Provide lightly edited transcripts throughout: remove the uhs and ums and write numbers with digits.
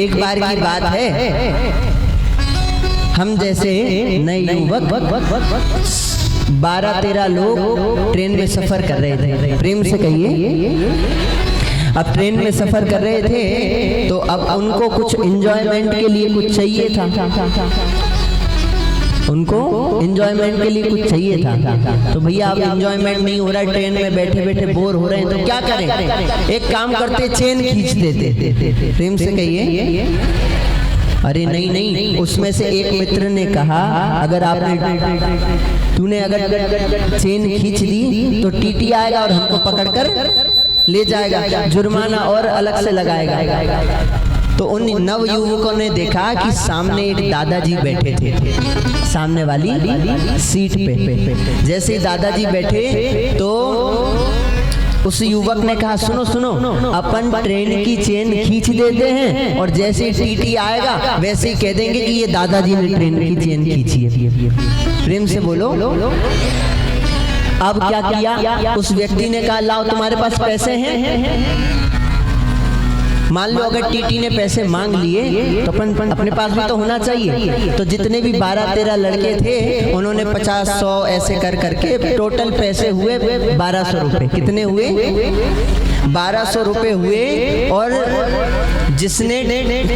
एक बार की बात है, हम जैसे नए युवक 12-13 लोग ट्रेन में सफर कर रहे थे। प्रेम से कहिए। अब ट्रेन में सफर कर रहे थे तो अब उनको कुछ एंजॉयमेंट के लिए कुछ चाहिए था, उनको एंजॉयमेंट के लिए कुछ चाहिए था। तो भैया अब एंजॉयमेंट नहीं हो रहा है, ट्रेन में बैठे बैठे बोर हो रहे हैं, तो क्या करें? एक काम करते, चेन खींच देते। प्रेम से कहिए। अरे नहीं नहीं, उसमें से एक मित्र ने कहा, अगर तूने अगर चेन खींच दी तो टीटी आएगा और हमको पकड़कर ले जाएगा, जुर्माना और अलग से लगाएगा। तो उन नव युवकों ने देखा कि सामने एक दादाजी बैठे थे, सामने वाली सीट पे। जैसे ही दादाजी बैठे तो उस युवक ने कहा, सुनो सुनो, अपन ट्रेन की चेन खींच देते हैं और जैसे ही टीटी आएगा वैसे ही कह देंगे कि ये दादाजी ने ट्रेन की चेन खींची है। प्रेम से बोलो। अब क्या किया? उस व्यक्ति ने कहा, लाओ तुम्हारे पास पैसे हैं? मान लो अगर टीटी ने पैसे मांग लिए तो अपन अपने पास भी तो होना चाहिए। तो जितने भी 12-13 लड़के थे उन्होंने 50-100 ऐसे कर करके टोटल पैसे हुए 1200 रुपए। कितने हुए? 1200 रुपए हुए। और जिसने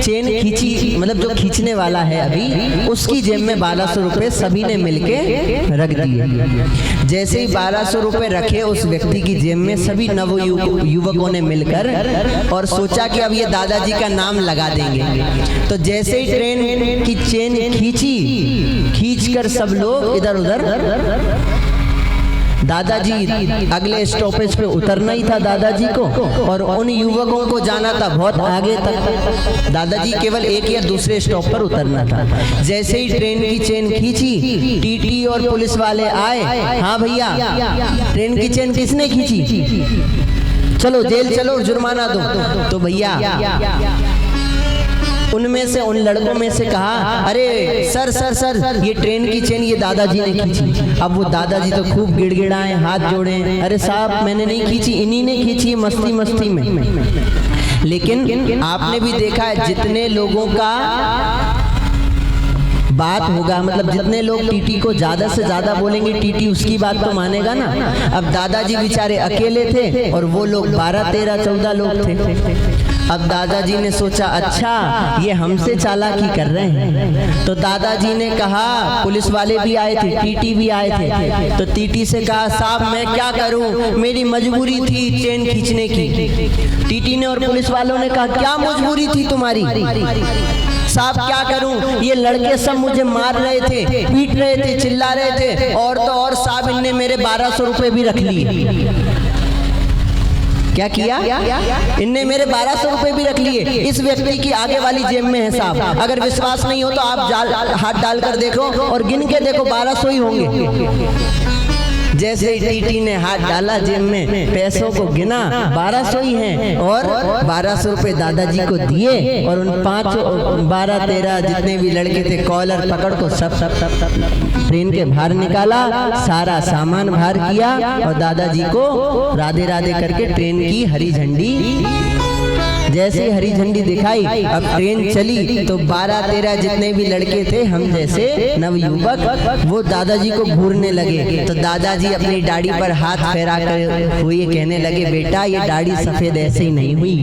चेन खींची, मतलब जो खींचने वाला है अभी, उसकी जेब में 1200 रुपए सभी ने मिलके रख दिए। जैसे ही 1200 रुपए रखे उस व्यक्ति की जेब में, सभी नव युवकों ने मिलकर और सोचा कि अब ये दादाजी का नाम लगा देंगे। तो जैसे ही ट्रेन की चेन खींचकर सब लोग इधर उधर, दादाजी अगले स्टॉपेज पे उतरना ही था दादाजी को, और उन युवकों को जाना था बहुत आगे तक। दादाजी केवल एक या दूसरे स्टॉप पर उतरना था। जैसे ही ट्रेन की चेन खींची, टीटी और पुलिस वाले आए। हाँ भैया, ट्रेन की चेन किसने खींची? चलो जेल चलो, जुर्माना दो। तो भैया उनमें से, उन लड़कों में से कहा, अरे सर सर सर, ये ट्रेन की चेन ये दादाजी ने खींची। अब वो दादाजी तो खूब गिड़गिड़ाए, हाथ जोड़े, अरे साहब मैंने नहीं खींची, इन्हीं ने खींची मस्ती मस्ती में। लेकिन आपने भी देखा है, जितने लोगों का बात होगा, मतलब जितने लोग टीटी को ज्यादा से ज्यादा बोलेंगे, टीटी उसकी बात तो मानेगा ना। अब दादाजी बेचारे अकेले थे और वो लोग 12-13-14 लोग थे। अब दादाजी ने सोचा, अच्छा ये हमसे चालाकी कर रहे हैं। तो दादाजी ने कहा, पुलिस वाले भी आए थे, टीटी भी आए थे, तो टीटी से कहा, साहब मैं क्या करूं, मेरी मजबूरी थी चेन खींचने की। टीटी ने और पुलिस वालों ने कहा, क्या मजबूरी थी तुम्हारी? साहब क्या करूं, ये लड़के सब मुझे मार रहे थे, पीट रहे थे, चिल्ला रहे थे, और तो और साहब इनने मेरे 1200 रुपए भी रख लिए। क्या किया? इनने मेरे 1200 रुपए भी रख लिए। इस व्यक्ति की आगे वाली जेब में है साहब। अगर विश्वास नहीं हो तो आप हाथ डालकर देखो और गिन के देखो, 1200 ही होंगे। जैसे ही टीटी ने हाथ डाला जेब में, पैसों को गिना, 1200 ही हैं, और 1200 रुपए दादाजी को दिए। और उन 12-13 जितने भी लड़के थे, कॉलर पकड़ को सब ट्रेन के बाहर निकाला, सारा सामान बाहर किया और दादाजी को राधे राधे करके ट्रेन की हरी झंडी, जैसे हरी झंडी दिखाई, अब ट्रेन चली तो 12-13 जितने भी लड़के थे, हम जैसे नवयुवक, वो दादाजी को घूरने लगे। तो दादाजी अपनी दाढ़ी पर हाथ फेरा कर हुए कहने लगे, बेटा ये दाढ़ी सफेद ऐसे ही नहीं हुई।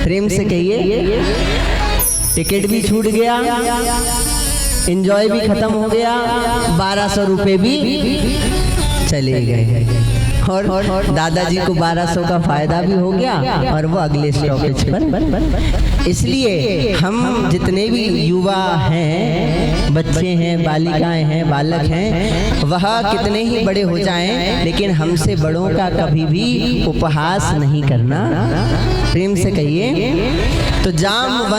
प्रेम से कहिए। टिकट भी छूट गया, एंजॉय भी खत्म हो गया, 1200 रुपए भी चले गए, और दादाजी को 1200 का फायदा भी हो गया और वो अगले स्टॉपेज पर। इसलिए हम जितने भी युवा हैं, बच्चे हैं, बालिकाएं हैं, बालक हैं, वह कितने ही बड़े हो जाएं, लेकिन हमसे बड़ों का कभी भी उपहास नहीं करना। प्रेम से कहिए। तो जामवंत